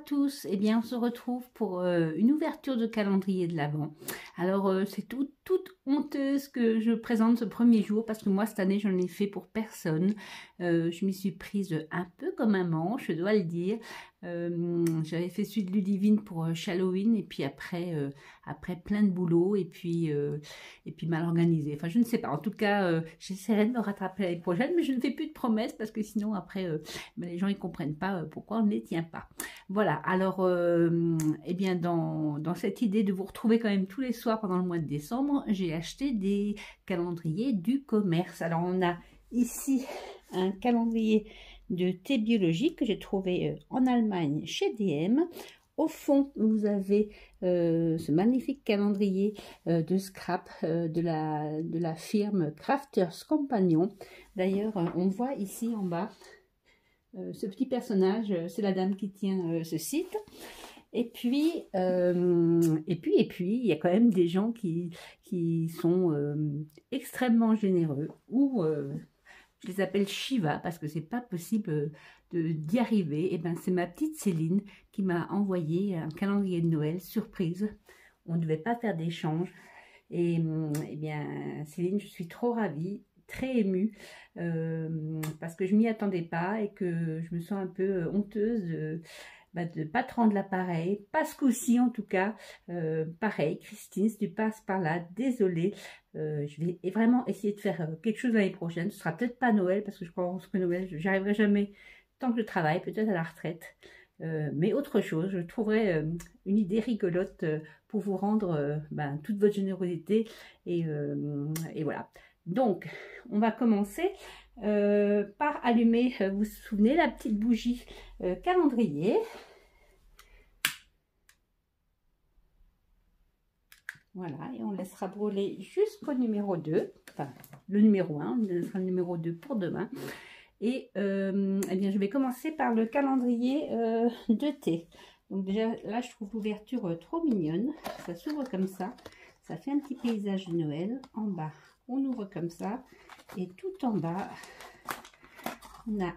tous, eh bien on se retrouve pour une ouverture de calendrier de l'Avent. Alors c'est toute honteuse que je présente ce premier jour parce que moi cette année j'en ai fait pour personne. Je m'y suis prise un peu comme un manche, je dois le dire. J'avais fait celui de Ludivine pour Halloween et puis après plein de boulot et puis mal organisé. Enfin je ne sais pas, en tout cas j'essaierai de me rattraper l'année prochaine mais je ne fais plus de promesses parce que sinon après les gens ils comprennent pas pourquoi on ne les tient pas. Voilà, alors eh bien dans cette idée de vous retrouver quand même tous les soirs pendant le mois de décembre, j'ai acheté des calendriers du commerce. Alors on a ici un calendrier de thé biologique que j'ai trouvé en Allemagne chez DM. Au fond, vous avez ce magnifique calendrier de scrap de la firme Crafters Companion. D'ailleurs, on voit ici en bas ce petit personnage, c'est la dame qui tient ce site. Et puis, il y a quand même des gens qui sont extrêmement généreux ou je les appelle Shiva parce que c'est pas possible d'y arriver. Et ben c'est ma petite Céline qui m'a envoyé un calendrier de Noël surprise. On ne devait pas faire d'échange. Et bien Céline, je suis trop ravie, très émue parce que je m'y attendais pas et que je me sens un peu honteuse de pas te rendre l'appareil, pas ce coup-ci en tout cas. Pareil, Christine, si tu passes par là, désolée, je vais vraiment essayer de faire quelque chose l'année prochaine. Ce sera peut-être pas Noël parce que je pense que Noël, j'y arriverai jamais tant que je travaille, peut-être à la retraite. Mais autre chose, je trouverai une idée rigolote pour vous rendre toute votre générosité et voilà. Donc, on va commencer par allumer, vous vous souvenez, la petite bougie calendrier. Voilà, et on laissera brûler jusqu'au numéro 2, enfin le numéro 1, on laissera le numéro 2 pour demain. Et eh bien, je vais commencer par le calendrier de thé. Donc déjà, là, je trouve l'ouverture trop mignonne. Ça s'ouvre comme ça. Ça fait un petit paysage de Noël. En bas, on ouvre comme ça. Et tout en bas, on a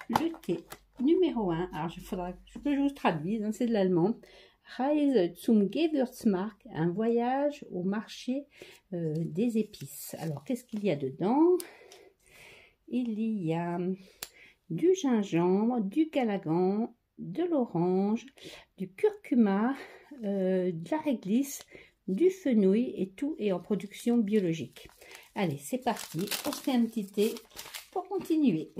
le thé numéro 1. Alors, il faudra que je vous traduise, hein, c'est de l'allemand. Reise zum Gewürzmarkt, un voyage au marché des épices. Alors, qu'est-ce qu'il y a dedans? Il y a du gingembre, du galagan, de l'orange, du curcuma, de la réglisse, du fenouil et tout est en production biologique. Allez, c'est parti. On se fait un petit thé pour continuer.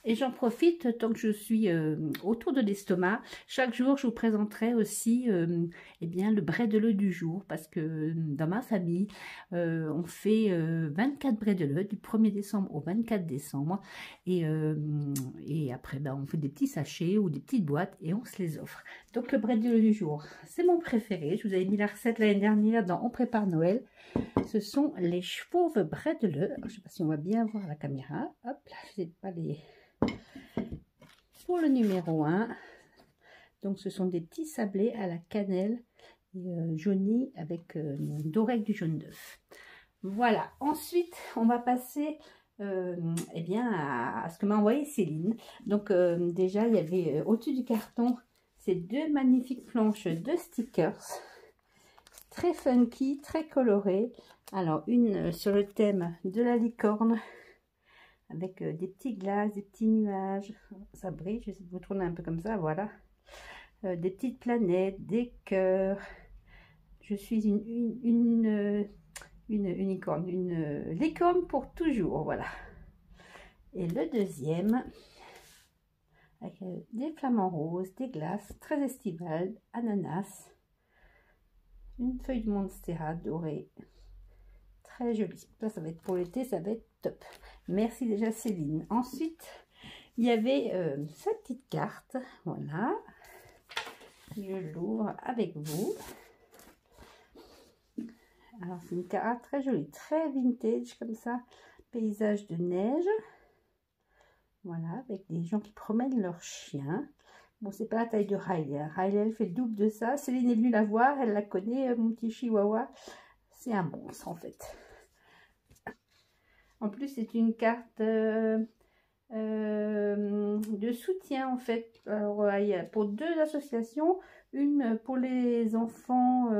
Et j'en profite, tant que je suis autour de l'estomac, chaque jour je vous présenterai aussi eh bien, le brédeleu du jour, parce que dans ma famille, on fait 24 brédeleux du 1er décembre au 24 décembre, et après on fait des petits sachets ou des petites boîtes et on se les offre. Donc le brédeleu du jour, c'est mon préféré, je vous avais mis la recette l'année dernière dans On prépare Noël. Ce sont les chauves brédeleux. Je ne sais pas si on va bien voir la caméra, hop là, je sais pas les... Pour le numéro 1, donc ce sont des petits sablés à la cannelle jaunis avec doré avec du jaune d'œuf. Voilà, ensuite on va passer eh bien, à ce que m'a envoyé Céline. Donc déjà il y avait au-dessus du carton ces deux magnifiques planches de stickers, très funky, très colorées. Alors une sur le thème de la licorne, avec des petits glaces, des petits nuages, ça brille, j'essaie de vous tourner un peu comme ça, voilà, des petites planètes, des cœurs, je suis une licorne, une licorne pour toujours, voilà. Et le deuxième, avec des flamants roses, des glaces, très estivales, ananas, une feuille de monstera dorée, très jolie, ça va être pour l'été, ça va être top. Merci déjà Céline. Ensuite, il y avait cette petite carte. Voilà. Je l'ouvre avec vous. Alors, c'est une carte très jolie, très vintage comme ça. Paysage de neige. Voilà, avec des gens qui promènent leurs chiens. Bon, c'est pas la taille de Riley. Riley, elle fait le double de ça. Céline est venue la voir. Elle la connaît, mon petit chihuahua. C'est un monstre en fait. En plus, c'est une carte de soutien en fait. Alors, il y a pour 2 associations, une pour les enfants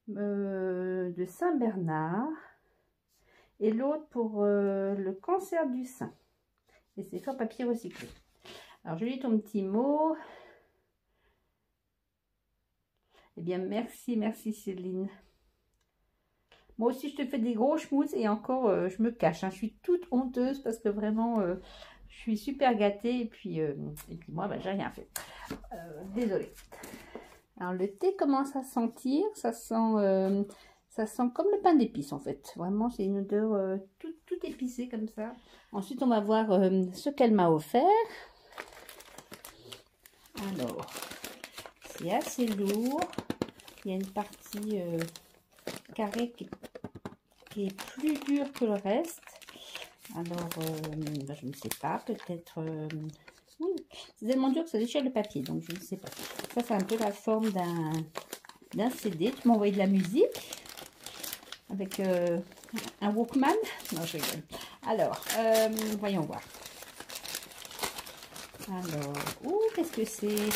de Saint-Bernard et l'autre pour le cancer du sein. Et c'est fait en papier recyclé. Alors je lis ton petit mot. Eh bien merci, merci Céline. Moi aussi je te fais des gros schmouts et encore je me cache, hein. Je suis toute honteuse parce que vraiment je suis super gâtée et puis moi ben, j'ai rien fait. Désolée. Alors le thé commence à sentir, ça sent comme le pain d'épices en fait. Vraiment c'est une odeur tout épicée comme ça. Ensuite on va voir ce qu'elle m'a offert. Alors c'est assez lourd. Il y a une partie carrée qui est plus dure que le reste. Alors ben, je ne sais pas, peut-être... oui, c'est tellement dur que ça déchire le papier, donc je ne sais pas. Ça, c'est un peu la forme d'un CD. Tu m'as envoyé de la musique avec un Walkman. Non, je rigole. Alors, voyons voir. Alors, qu'est-ce que c'est?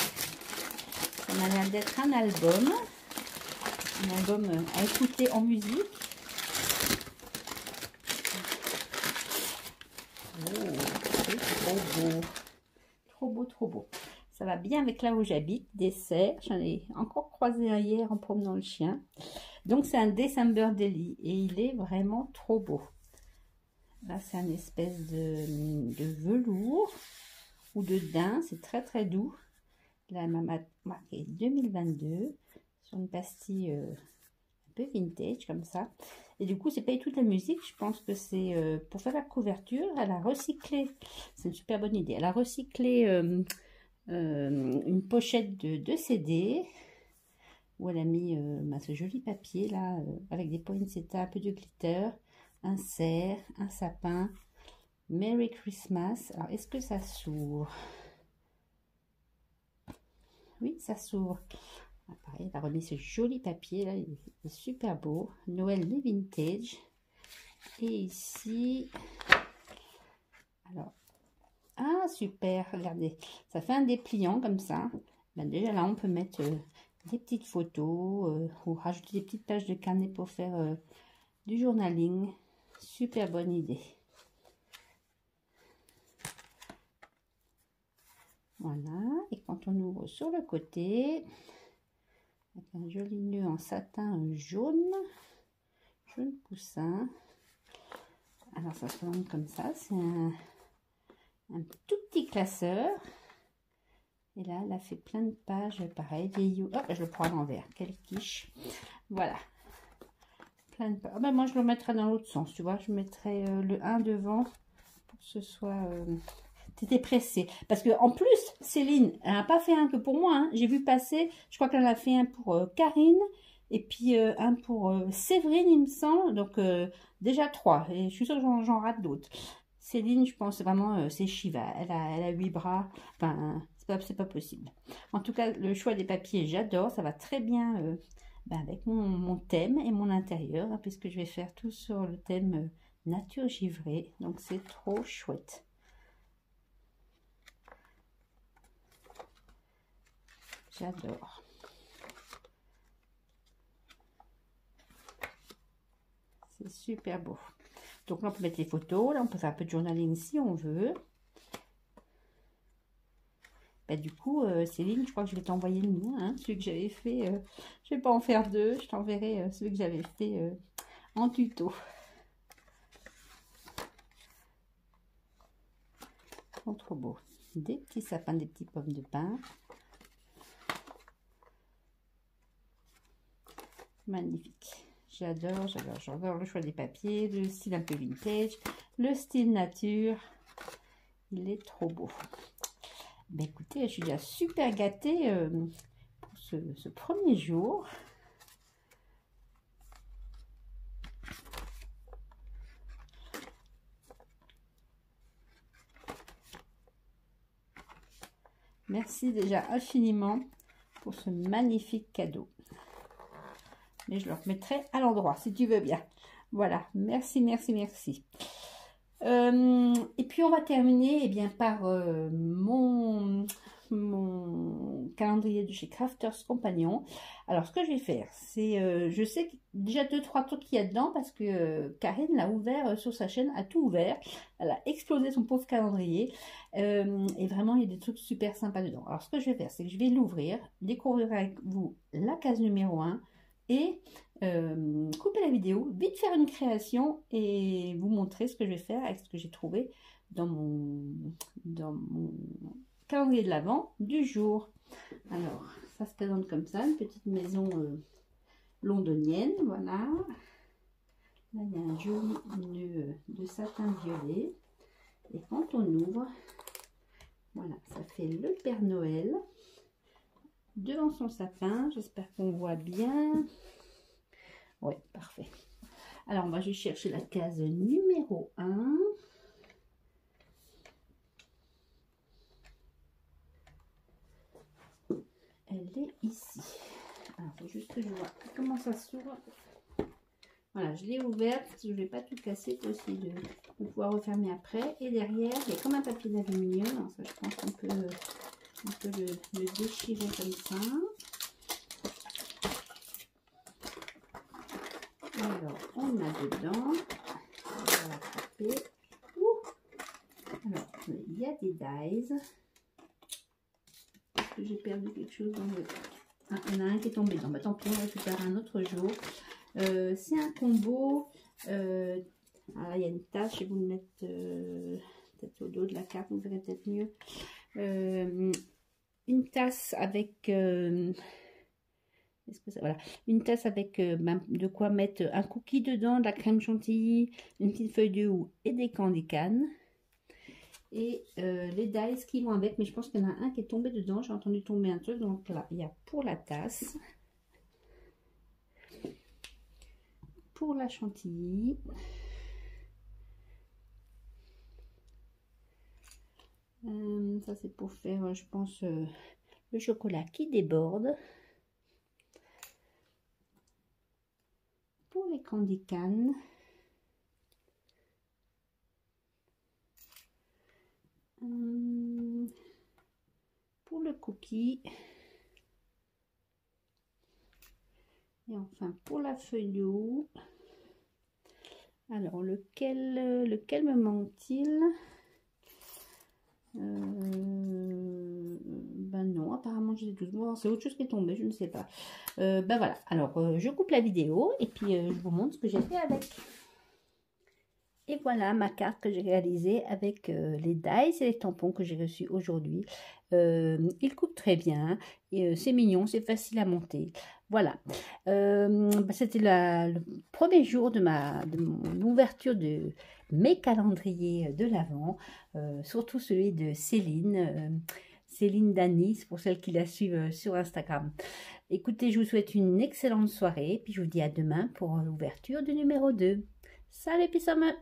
Ça m'a l'air d'être un album. Un album à écouter en musique. C'est trop beau. Trop beau, trop beau. Ça va bien avec là où j'habite, dessert. J'en ai encore croisé un hier en promenant le chien. Donc c'est un December Daily et il est vraiment trop beau. Là c'est un espèce de velours ou de daim, c'est très très doux. Là elle m'a marqué 2022 sur une pastille un peu vintage comme ça. Et du coup c'est pas toute la musique, je pense que c'est pour faire la couverture. Elle a recyclé, c'est une super bonne idée, elle a recyclé une pochette de CD où elle a mis ce joli papier là avec des poinsettias, un peu de glitter, un cerf, un sapin, Merry Christmas. Alors est-ce que ça s'ouvre? Oui, ça s'ouvre. Ah, pareil, elle a remis ce joli papier là, il est super beau. Noël mais vintage. Et ici, alors, ah super, regardez, ça fait un dépliant comme ça. Ben, déjà là on peut mettre des petites photos ou rajouter des petites pages de carnet pour faire du journaling. Super bonne idée. Voilà, et quand on ouvre sur le côté, avec un joli nœud en satin jaune poussin. Alors ça se présente comme ça, c'est un tout petit classeur. Et là, elle a fait plein de pages, pareil, vieillot. Oh, je le prends à l'envers, quelle quiche. Voilà. Plein de pages. Oh, ben moi, je le mettrai dans l'autre sens, tu vois. Je mettrai le 1 devant pour que ce soit... T'étais pressée. Parce que en plus, Céline, elle n'a pas fait un que pour moi. Hein. J'ai vu passer, je crois qu'elle en a fait un pour Karine. Et puis un pour Séverine, il me semble. Donc, déjà 3. Et je suis sûre que j'en rate d'autres. Céline, je pense vraiment, c'est Shiva. Elle a 8 bras. Enfin... c'est pas possible. En tout cas, le choix des papiers, j'adore. Ça va très bien avec mon thème et mon intérieur, hein, puisque je vais faire tout sur le thème nature givrée. Donc, c'est trop chouette. J'adore. C'est super beau. Donc, là, on peut mettre les photos. Là, on peut faire un peu de journaling si on veut. Bah, du coup, Céline, je crois que je vais t'envoyer le mien, hein, celui que j'avais fait. Je vais pas en faire 2, je t'enverrai celui que j'avais fait en tuto. Ils sont trop beaux. Des petits sapins, des petits pommes de pin. Magnifique. J'adore, j'adore, j'adore le choix des papiers, le style un peu vintage, le style nature. Il est trop beau. Ben écoutez, je suis déjà super gâtée pour ce premier jour. Merci déjà infiniment pour ce magnifique cadeau. Mais je le remettrai à l'endroit si tu veux bien. Voilà, merci, merci, merci. Et puis on va terminer eh bien, par mon calendrier de chez Crafters Compagnon. Alors ce que je vais faire, c'est, je sais déjà 2-3 trucs qu'il y a dedans parce que Karine l'a ouvert sur sa chaîne, a tout ouvert. Elle a explosé son pauvre calendrier. Et vraiment il y a des trucs super sympas dedans. Alors ce que je vais faire, c'est que je vais l'ouvrir, découvrir avec vous la case numéro 1 et couper la vidéo, vite faire une création et vous montrer ce que je vais faire avec ce que j'ai trouvé dans mon calendrier de l'Avent du jour. Alors, ça se présente comme ça, une petite maison londonienne, voilà. Là, il y a un joli nœud de satin violet. Et quand on ouvre, voilà, ça fait le Père Noël devant son sapin. J'espère qu'on voit bien. Oui, parfait. Alors, moi, je vais chercher la case numéro 1. Elle est ici. Alors, il faut juste que je vois comment ça s'ouvre. Voilà, je l'ai ouverte parce que je ne vais pas tout casser pour essayer de pouvoir refermer après. Et derrière, il y a comme un papier d'aluminium. Alors, ça, je pense qu'on peut le déchirer comme ça. Alors, on a dedans, on va la couper. Alors, il y a des dies. Est-ce que j'ai perdu quelque chose dans le... Ah, il y en a un qui est tombé dedans. Bah, tant pis, on récupère un autre jour. C'est un combo. Alors, il y a une tasse, je vais vous le mettre peut-être au dos de la carte, vous verrez peut-être mieux. Une tasse avec... voilà, une tasse avec de quoi mettre un cookie dedans, de la crème chantilly, une petite feuille de houx et des candy cannes. Et les dice qui vont avec, mais je pense qu'il y en a un qui est tombé dedans. J'ai entendu tomber un truc, donc là, il y a pour la tasse, pour la chantilly, ça c'est pour faire, je pense, le chocolat qui déborde. Pour les candy cannes, pour le cookie, et enfin pour la feuille de houx. Alors lequel me manque-t-il? Ben non, apparemment j'ai tous. Bon, c'est autre chose qui est tombé, je ne sais pas. Ben voilà, alors je coupe la vidéo et puis je vous montre ce que j'ai fait avec. Et voilà ma carte que j'ai réalisée avec les dies et les tampons que j'ai reçus aujourd'hui. Ils coupent très bien, c'est mignon, c'est facile à monter. Voilà, c'était le premier jour de mon ouverture de mes calendriers de l'Avent, surtout celui de Céline. Céline Danis, pour celles qui la suivent sur Instagram. Écoutez, je vous souhaite une excellente soirée, puis je vous dis à demain pour l'ouverture du numéro 2. Salut, peace out.